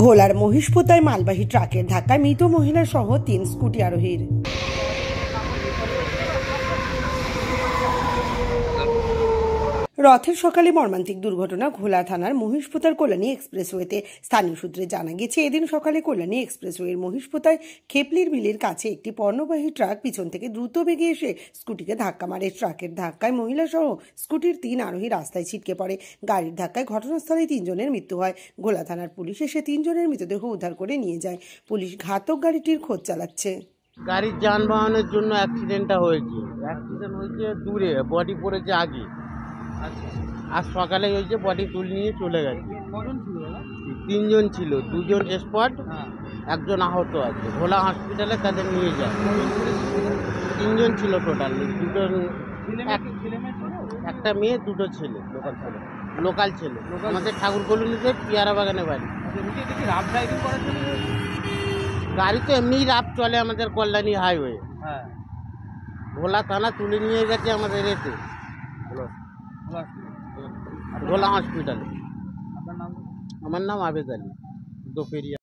ঘোলার মহিষপোতায় মালবাহী ট্রাকের ধাক্কায় মৃত মহিলা সহ ৩ স্কুটি আরোহীর। রথের সকালে মর্মান্তিক দুর্ঘটনা ঘোলা থানার মহিষপোতার কল্যাণী এক্সপ্রেসওয়েতে। স্থানীয় সূত্রে জানা গেছে, এদিন সকালে কল্যাণী এক্সপ্রেসওয়ের মহিষপোতায় খেপলির মিলের কাছে একটি পণ্যবাহী ট্রাক পিছন থেকে দ্রুত বেগে এসে স্কুটিকে ধাক্কা মারে। ট্রাকের ধাক্কায় মহিলা সহ স্কুটির ৩ আরোহী রাস্তায় ছিটকে পড়ে। গাড়ির ধাক্কায় ঘটনাস্থলে ৩ জনের মৃত্যু হয়। ঘোলা থানার পুলিশ এসে ৩ জনের মৃতদেহ উদ্ধার করে নিয়ে যায়। পুলিশ ঘাতক গাড়িটির খোঁজ চালাচ্ছে। গাড়ির যানবাহনের জন্য অ্যাক্সিডেন্টটা হয়েছে। অ্যাক্সিডেন্ট হয়েছে দূরে, বডি পড়েছে আগে। আজ সকালে হয়েছে, বডি তুলে নিয়ে চলে গেছে। ৩ জন ছিল, 2 জন স্পট, 1 জন আহত আছে। ভোলা হসপিটালে তাদের নিয়ে যায়। 3 জন ছিল টোটাল, 2 জন, একটা মেয়ে, 2টো ছেলে, লোকাল ছেলে। আমাদের ঠাকুর কলোনিতে পিয়ারা বাগানে বাড়ি। গাড়ি তো এমনিই রাফ চলে আমাদের কল্যাণী হাইওয়ে। ভোলা থানা তুলে নিয়ে গেছে আমাদের এতে, ভোলা হসপিটালে। আমার নাম আবেদ আলী, দোপেরিয়া।